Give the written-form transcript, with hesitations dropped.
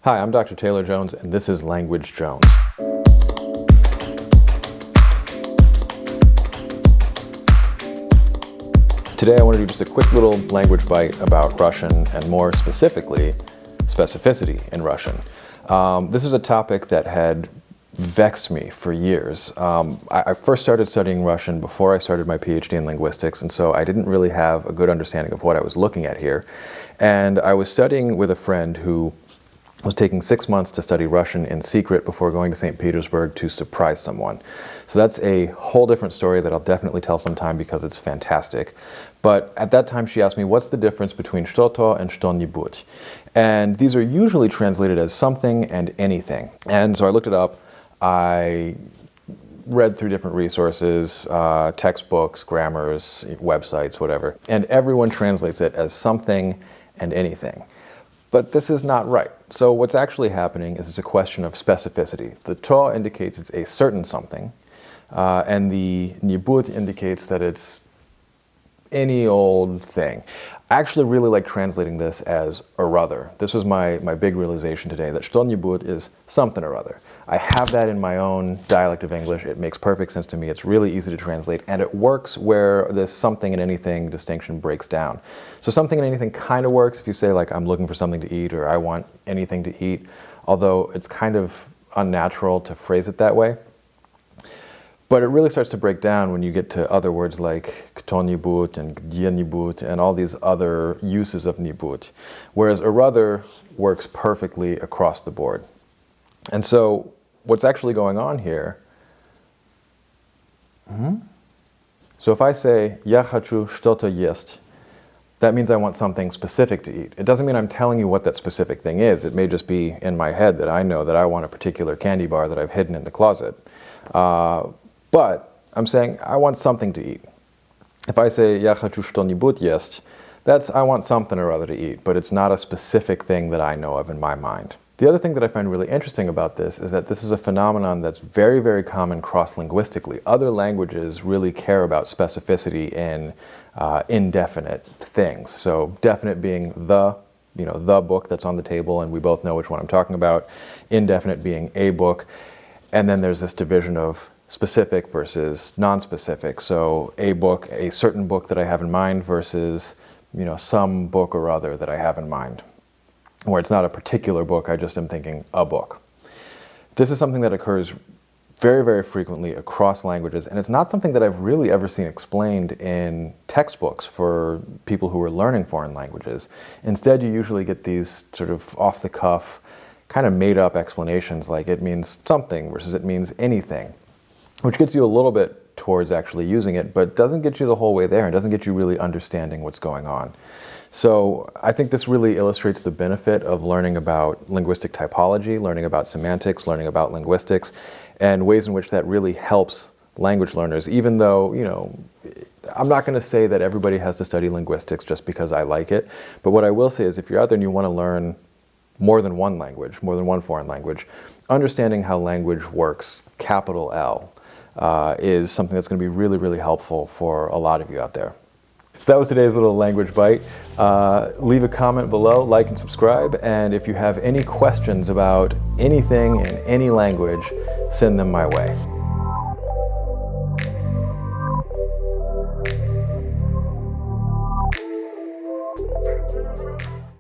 Hi, I'm Dr. Taylor Jones, and this is Language Jones. Today I want to do just a quick little language bite about Russian, and more specifically, specificity in Russian. This is a topic that had vexed me for years. I first started studying Russian before I started my PhD in linguistics, and so I didn't really have a good understanding of what I was looking at here. And I was studying with a friend who was taking 6 months to study Russian in secret before going to St. Petersburg to surprise someone. So that's a whole different story that I'll definitely tell sometime because it's fantastic. But at that time she asked me, what's the difference between что-то and что-нибудь? And these are usually translated as something and anything. And so I looked it up. I read through different resources, textbooks, grammars, websites, whatever. And everyone translates it as something and anything. But this is not right. So what's actually happening is it's a question of specificity. The to indicates it's a certain something, and the nibud indicates that it's any old thing. I actually really like translating this as or other. This was my big realization today, that что-нибудь is something or other. I have that in my own dialect of English. It makes perfect sense to me. It's really easy to translate, and it works where this something and anything distinction breaks down. So something and anything kind of works if you say, like, I'm looking for something to eat, or I want anything to eat, although it's kind of unnatural to phrase it that way. But it really starts to break down when you get to other words like кто-нибудь and где-нибудь and all these other uses of нибудь, whereas or other works perfectly across the board. And so what's actually going on here, so if I say я хочу что-то есть, that means I want something specific to eat. It doesn't mean I'm telling you what that specific thing is. It may just be in my head that I know that I want a particular candy bar that I've hidden in the closet. But I'm saying I want something to eat. If I say я хочу что-нибудь есть, that's I want something or other to eat, but it's not a specific thing that I know of in my mind. The other thing that I find really interesting about this is that this is a phenomenon that's very, very common cross-linguistically. Other languages really care about specificity in indefinite things. So definite being the book that's on the table, and we both know which one I'm talking about. Indefinite being a book. And then there's this division of specific versus non-specific. So a book, a certain book that I have in mind versus, some book or other that I have in mind. Where it's not a particular book, I just am thinking a book. This is something that occurs very, very frequently across languages, and it's not something that I've really ever seen explained in textbooks for people who are learning foreign languages. Instead, you usually get these sort of off-the-cuff, kind of made-up explanations, like it means something versus it means anything, which gets you a little bit towards actually using it, but doesn't get you the whole way there and doesn't get you really understanding what's going on. So I think this really illustrates the benefit of learning about linguistic typology, learning about semantics, learning about linguistics, and ways in which that really helps language learners, even though, I'm not going to say that everybody has to study linguistics just because I like it, but what I will say is if you're out there and you want to learn more than one language, more than one foreign language, understanding how language works, capital L, is something that's going to be really, really helpful for a lot of you out there. So that was today's little language bite. Leave a comment below, like and subscribe, and if you have any questions about anything in any language, send them my way.